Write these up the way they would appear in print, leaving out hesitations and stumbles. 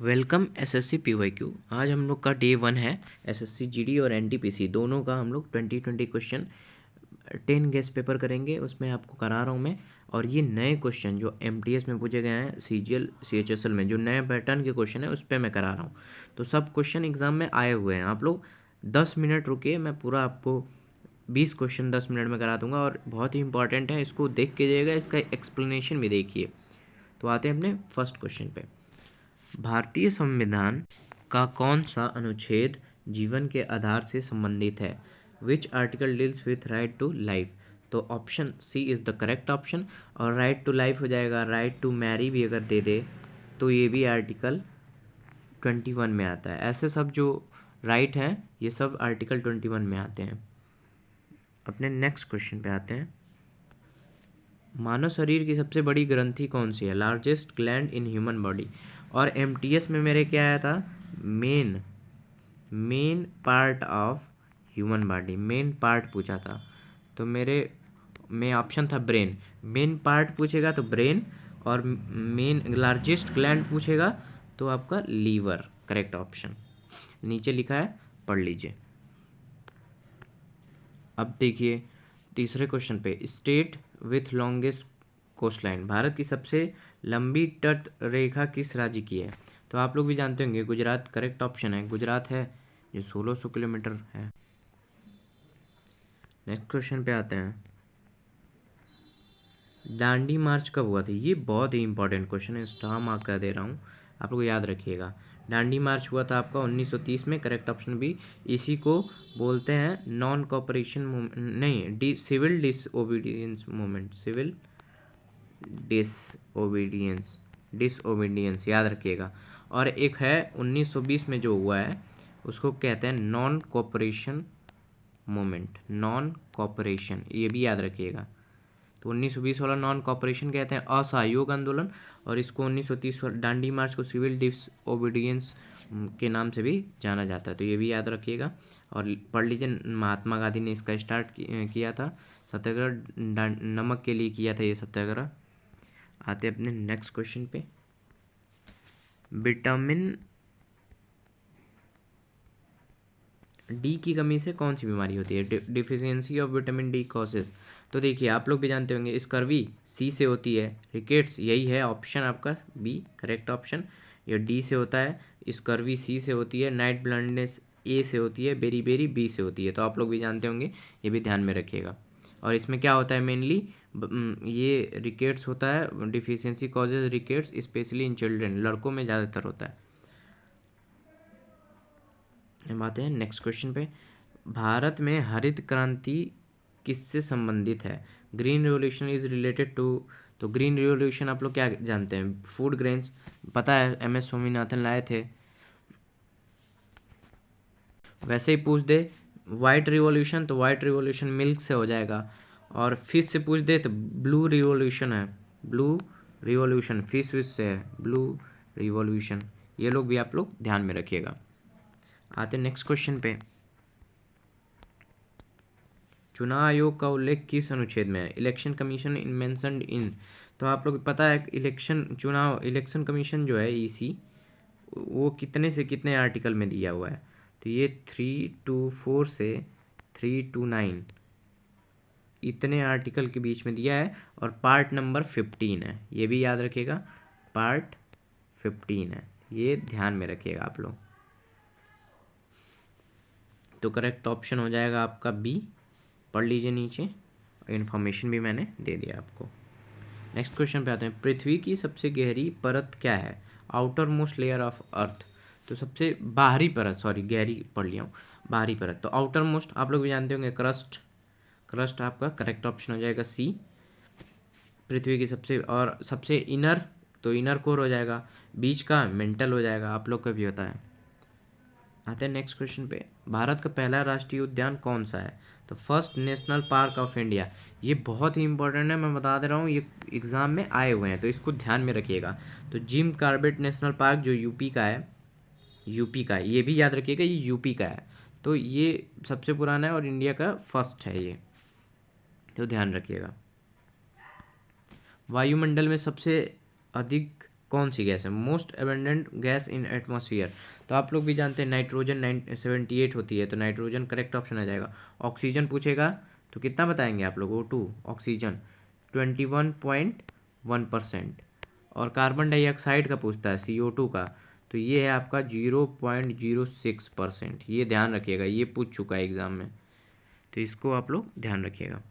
Welcome SSC PYQ. आज हम लोग का डे 1 है। एसएससी जीडी और एनटीपीसी दोनों का हम लोग 2020 क्वेश्चन 10 गेस्ट पेपर करेंगे। उसमें आपको करा रहा हूँ मैं। और ये नए क्वेश्चन जो एमटीएस में पूछे गए हैं, सीजीएल सीएचएसएल में जो नए पैटर्न के क्वेश्चन है उस पर मैं करा रहा हूँ। तो सब क्वेश्चन एग्जाम में आए हुए हैं। आप लोग 10 मिनट रुकिए, मैं पूरा आपको 20 क्वेश्चन 10 मिनट में करा दूंगा और बहुत ही इंपॉर्टेंट है, इसको देख के जाइएगा, इसका एक्सप्लेनेशन भी देखिए। तो आते हैं अपने फर्स्ट क्वेश्चन पे। भारतीय संविधान का कौन सा अनुच्छेद जीवन के आधार से संबंधित है? Which article deals with right to life? तो option C is the correct option. और राइट टू लाइफ हो जाएगा, राइट टू मैरी भी अगर दे दे तो ये भी आर्टिकल 21 में आता है। ऐसे सब जो राइट हैं ये सब आर्टिकल 21 में आते हैं। अपने नेक्स्ट क्वेश्चन पे आते हैं। मानव शरीर की सबसे बड़ी ग्रंथि कौन सी है? Largest gland in human body. और एमटीएस में मेरे क्या आया था? Main part of human body, main part पूछा था। तो मेरे में ऑप्शन था ब्रेन। मेन पार्ट पूछेगा तो ब्रेन, और मेन लार्जेस्ट ग्लैंड पूछेगा तो आपका लीवर करेक्ट ऑप्शन। नीचे लिखा है, पढ़ लीजिए। अब देखिए तीसरे क्वेश्चन पे, state with longest coast line, Bharat की सबसे लंबी तट रेखा किस राज्य की है? तो आप लोग भी जानते होंगे, गुजरात करेक्ट ऑप्शन है। गुजरात है जो 1600 किलोमीटर है। नेक्स्ट क्वेश्चन पे आते हैं। दांडी मार्च कब हुआ था? ये बहुत ही इंपॉर्टेंट क्वेश्चन है, स्टार मार्क कर दे रहा हूँ, आप लोग याद रखिएगा। दांडी मार्च हुआ था आपका 1930 में, करेक्ट ऑप्शन भी। इसी को बोलते हैं नॉन कॉपरेशन मूवमेंट, नहीं, civil disobedience movement, civil disobedience याद रखिएगा। और एक है 1920 में जो हुआ है उसको कहते हैं non cooperation movement, non cooperation, ये भी याद रखिएगा। तो 1920 वाला नॉन कॉपरेशन कहते हैं असहयोग आंदोलन, और इसको 1930 दांडी मार्च को सिविल डिसओबीडियंस के नाम से भी जाना जाता है। तो ये भी याद रखिएगा और पढ़ लीजिए। महात्मा गांधी ने इसका स्टार्ट किया था सत्याग्रह, नमक के लिए किया था ये सत्याग्रह। आते हैं अपने नेक्स्ट क्वेश्चन पे। विटामिन डी की कमी से कौन सी बीमारी होती है? Deficiency of vitamin D causes. तो देखिए आप लोग भी जानते होंगे, स्कर्वी सी से होती है, रिकेट्स यही है ऑप्शन आपका बी करेक्ट ऑप्शन। या डी से होता है, स्कर्वी सी से होती है, नाइट ब्लाइंडनेस ए से होती है, बेरी बी से होती है। तो आप लोग भी जानते होंगे, ये भी ध्यान में रखिएगा। और इसमें क्या होता है मेनली, ये रिकेट्स होता है, deficiency causes rickets specially in children, लड़कों में ज़्यादातर होता है। हम आते हैं नेक्स्ट क्वेश्चन पे। भारत में हरित क्रांति किससे संबंधित है? Green revolution is related to. तो ग्रीन रिवॉल्यूशन आप लोग क्या जानते हैं? फूड ग्रेन्स, पता है एमएस स्वामीनाथन लाए थे। वैसे ही पूछ दे वाइट रिवॉल्यूशन, तो वाइट रिवॉल्यूशन मिल्क से हो जाएगा। और फिश से पूछ दे तो ब्लू रिवॉल्यूशन है, ब्लू रिवॉल्यूशन फिश विश से है, ब्लू रिवॉल्यूशन। ये लोग भी आप लोग ध्यान में रखिएगा। आते नेक्स्ट क्वेश्चन पे। चुनाव आयोग का उल्लेख किस अनुच्छेद में है? Election commission in mentioned in. तो आप लोग पता है इलेक्शन कमीशन जो है ईसी, वो कितने से कितने आर्टिकल में दिया हुआ है? तो ये 324 से 329 इतने आर्टिकल के बीच में दिया है, और पार्ट नंबर 15 है, ये भी याद रखिएगा, पार्ट 15 है, ये ध्यान में रखिएगा आप लोग। तो करेक्ट ऑप्शन हो जाएगा आपका बी, पढ़ लीजिए नीचे, इन्फॉर्मेशन भी मैंने दे दिया आपको। नेक्स्ट क्वेश्चन पे आते हैं। पृथ्वी की सबसे गहरी परत क्या है? Outer most layer of earth. तो सबसे बाहरी परत, सॉरी गहरी पढ़ लिया हूँ, बाहरी परत। तो आउटर मोस्ट आप लोग भी जानते होंगे, क्रस्ट आपका करेक्ट ऑप्शन हो जाएगा सी, पृथ्वी की सबसे। और सबसे इनर, तो इनर कोर हो जाएगा, बीच का मेंटल हो जाएगा, आप लोग का भी होता है। आते हैं नेक्स्ट क्वेश्चन पे। भारत का पहला राष्ट्रीय उद्यान कौन सा है? तो first national park of India, ये बहुत ही इंपॉर्टेंट है, मैं बता दे रहा हूँ, ये एग्जाम में आए हुए हैं तो इसको ध्यान में रखिएगा। तो जिम कॉर्बेट नेशनल पार्क जो यूपी का है, ये भी याद रखिएगा, ये यूपी का है। तो ये सबसे पुराना है और इंडिया का फर्स्ट है ये, तो ध्यान रखिएगा। वायुमंडल में सबसे अधिक कौन सी गैस है? Most abundant gas in atmosphere, तो आप लोग भी जानते हैं नाइट्रोजन 78 होती है, तो नाइट्रोजन करेक्ट ऑप्शन आ जाएगा। ऑक्सीजन पूछेगा तो कितना बताएंगे आप लोग? O2 oxygen 21.1%। और कार्बन डाइऑक्साइड का पूछता है CO2 का, तो ये है आपका 0.06%। ये ध्यान रखिएगा, ये पूछ चुका है एग्जाम में, तो इसको आप लोग ध्यान रखिएगा।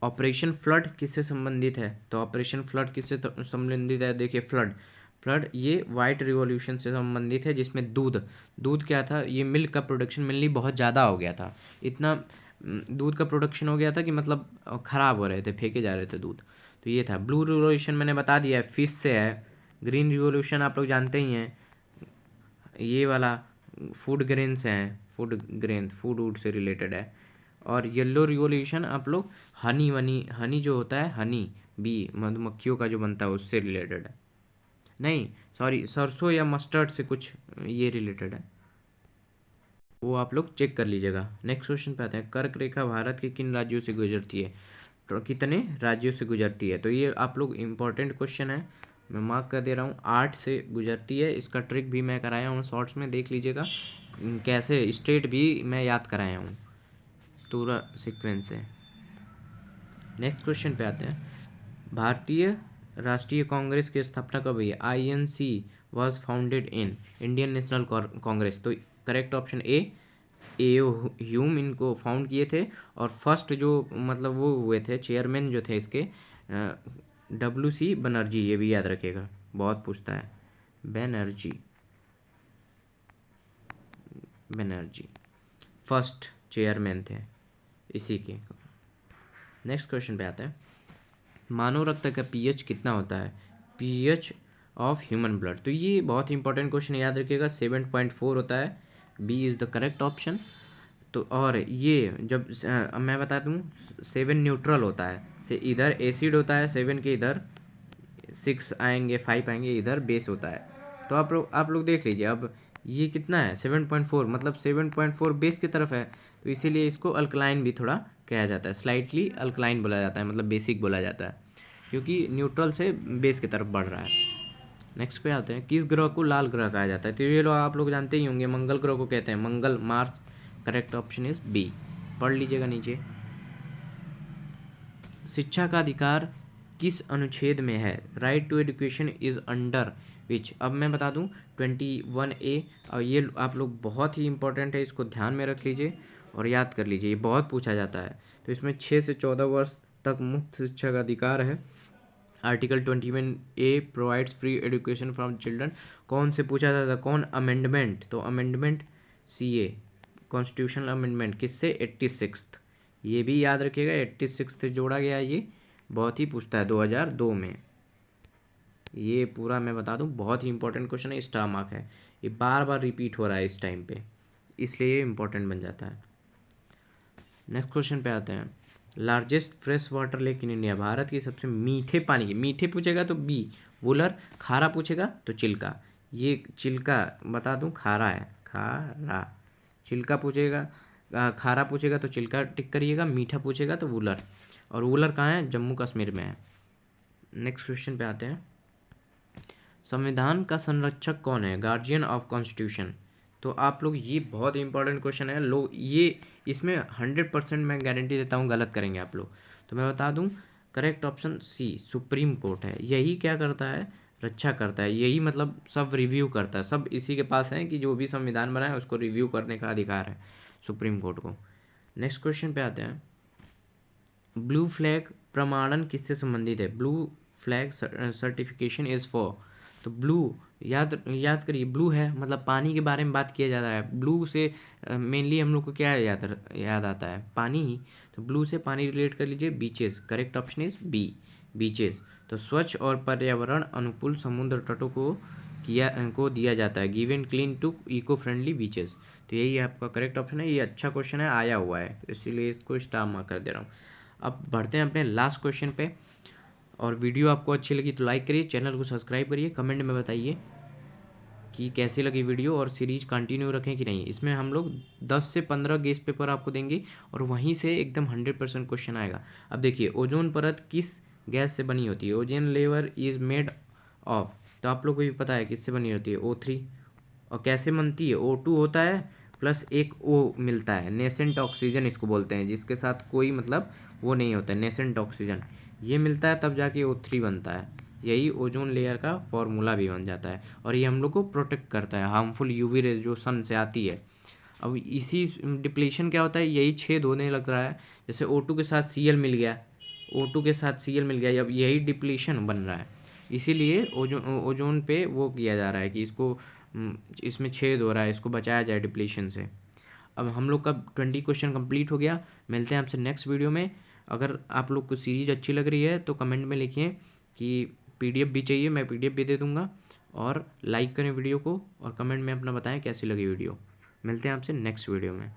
ऑपरेशन फ्लड किससे संबंधित है? तो ऑपरेशन फ्लड किससे संबंधित है? देखिए फ्लड ये वाइट रिवॉल्यूशन से संबंधित है, जिसमें दूध क्या था, ये मिल्क का प्रोडक्शन मिलनी बहुत ज़्यादा हो गया था। इतना दूध का प्रोडक्शन हो गया था कि मतलब ख़राब हो रहे थे, फेंके जा रहे थे दूध, तो ये था। ब्लू रिवॉल्यूशन मैंने बता दिया है, फिश से है। ग्रीन रिवॉल्यूशन आप लोग जानते ही हैं, ये वाला फूड ग्रेन से है, फूड वूड से रिलेटेड है। और येलो रिवॉल्यूशन आप लोग हनी जो होता है, हनी बी मधुमक्खियों का जो बनता है उससे रिलेटेड है। नहीं सॉरी, सरसों या मस्टर्ड से कुछ ये रिलेटेड है, वो आप लोग चेक कर लीजिएगा। नेक्स्ट क्वेश्चन पे आते हैं। कर्क रेखा भारत के किन राज्यों से गुजरती है? तो कितने राज्यों से गुजरती है? तो ये आप लोग इम्पोर्टेंट क्वेश्चन है, मैं मार्क कर दे रहा हूँ। 8 से गुजरती है। इसका ट्रिक भी मैं कराया हूँ शॉर्ट्स में, देख लीजिएगा कैसे, स्टेट भी मैं याद कराया हूँ पूरा सीक्वेंस है। नेक्स्ट क्वेश्चन पे आते हैं। भारतीय राष्ट्रीय कांग्रेस की स्थापना कब हुई? INC was founded in Indian national Congress, तो करेक्ट ऑप्शन ए ह्यूम इनको फाउंड किए थे। और फर्स्ट जो मतलब वो हुए थे चेयरमैन जो थे इसके, WC बनर्जी, ये भी याद रखिएगा, बहुत पूछता है। बनर्जी फर्स्ट चेयरमैन थे इसी के। नेक्स्ट क्वेश्चन पे आते हैं। मानव रक्त का pH कितना होता है? pH ऑफ ह्यूमन ब्लड, तो ये बहुत ही इंपॉर्टेंट क्वेश्चन, याद रखिएगा 7.4 होता है। B is the correct option. तो और ये जब मैं बता दूं, 7 न्यूट्रल होता है, से इधर एसिड होता है 7 के, इधर 6 आएंगे, 5 आएंगे, इधर बेस होता है। तो आप लोग देख लीजिए, अब ये कितना है 7.4, मतलब 7.4 बेस की तरफ है, तो इसीलिए इसको अल्कलाइन भी थोड़ा कहा जाता है, स्लाइटली अल्कलाइन बोला जाता है, मतलब बेसिक बोला जाता है, क्योंकि न्यूट्रल से बेस की तरफ बढ़ रहा है। नेक्स्ट पे आते हैं। किस ग्रह को लाल ग्रह कहा जाता है? तो ये लोग आप लोग जानते ही होंगे, मंगल ग्रह को कहते हैं Mangal, Mars. Correct option is B, पढ़ लीजिएगा नीचे। शिक्षा का अधिकार किस अनुच्छेद में है? Right to education is under which? अब मैं बता दूं 21A, और ये आप लोग बहुत ही इंपॉर्टेंट है, इसको ध्यान में रख लीजिए और याद कर लीजिए, ये बहुत पूछा जाता है। तो इसमें 6 से 14 वर्ष तक मुफ्त शिक्षा का अधिकार है। Article 21A provides free education from children. कौन से पूछा जाता है? कौन अमेंडमेंट? तो अमेंडमेंट CA, कॉन्स्टिट्यूशनल अमेंडमेंट, किससे? 86th। ये भी याद रखिएगा, 86 से जोड़ा गया, ये बहुत ही पूछता है 2002 में। ये पूरा मैं बता दूं, बहुत ही इंपॉर्टेंट क्वेश्चन है, स्टार मार्क है, ये बार बार रिपीट हो रहा है इस टाइम पे, इसलिए ये इंपॉर्टेंट बन जाता है। नेक्स्ट क्वेश्चन पे आते हैं। Largest fresh water lake in India, Bharat की सबसे मीठे पानी की, मीठे पूछेगा तो बी वुलर, खारा पूछेगा तो चिल्का। ये चिल्का बता दूं खारा है, खारा। चिल्का पूछेगा, खारा पूछेगा तो चिल्का टिक करिएगा, मीठा पूछेगा तो वुलर, और वुलर कहाँ है? जम्मू कश्मीर में है। नेक्स्ट क्वेश्चन पे आते हैं। संविधान का संरक्षक कौन है? Guardian of constitution. तो आप लोग, ये बहुत इंपॉर्टेंट क्वेश्चन है, लोग ये इसमें 100% मैं गारंटी देता हूँ गलत करेंगे आप लोग, तो मैं बता दूँ correct option C Supreme Court है। यही क्या करता है? रक्षा करता है, यही मतलब सब रिव्यू करता है, सब इसी के पास है कि जो भी संविधान बना है उसको रिव्यू करने का अधिकार है सुप्रीम कोर्ट को। नेक्स्ट क्वेश्चन पे आते हैं। ब्लू फ्लैग प्रमाणन किससे संबंधित है? Blue flag certification is for, तो ब्लू याद करिए, ब्लू है मतलब पानी के बारे में बात किया जाता है। ब्लू से मेनली हम लोग को क्या याद आता है? पानी ही, तो ब्लू से पानी रिलेट कर लीजिए। Beaches, correct option is B, beaches. तो स्वच्छ और पर्यावरण अनुकूल समुद्र तटों को दिया जाता है, given clean to eco friendly beaches. तो यही आपका करेक्ट ऑप्शन है, ये अच्छा क्वेश्चन है, आया हुआ है, इसीलिए इसको स्टार मार्क कर दे रहा हूँ। अब बढ़ते हैं अपने लास्ट क्वेश्चन पे। और वीडियो आपको अच्छी लगी तो लाइक करिए, चैनल को सब्सक्राइब करिए, कमेंट में बताइए कि कैसी लगी वीडियो, और सीरीज कंटिन्यू रखें कि नहीं। इसमें हम लोग 10 से 15 गेस्ट पेपर आपको देंगे और वहीं से एकदम 100% क्वेश्चन आएगा। अब देखिए, ओजोन परत किस गैस से बनी होती है। Ozone layer is made of, तो आप लोग को भी पता है किससे बनी होती है, O3। और कैसे बनती है, O2 होता है प्लस एक O मिलता है, नेसेंट ऑक्सीजन इसको बोलते हैं, जिसके साथ कोई मतलब वो नहीं होता है, नेसेंट ऑक्सीजन ये मिलता है, तब जाके O3 बनता है। यही ओजोन लेयर का फॉर्मूला भी बन जाता है, और ये हम लोग को प्रोटेक्ट करता है हार्मफुल यूवी रेज जो सन से आती है। अब इसी डिप्लीशन क्या होता है, यही छेद होने लग रहा है, जैसे O2 के साथ Cl मिल गया, O2 के साथ Cl मिल गया, अब यही डिप्लीशन बन रहा है। इसीलिए ओजोन पे वो किया जा रहा है कि इसको इसमें छेद हो रहा है, इसको बचाया जाए डिप्लीशन से। अब हम लोग का 20 क्वेश्चन कंप्लीट हो गया। मिलते हैं आपसे नेक्स्ट वीडियो में। अगर आप लोग को सीरीज अच्छी लग रही है तो कमेंट में लिखिए कि PDF भी चाहिए, मैं PDF भी दे दूँगा। और लाइक करें वीडियो को, और कमेंट में अपना बताएं कैसी लगी वीडियो। मिलते हैं आपसे नेक्स्ट वीडियो में।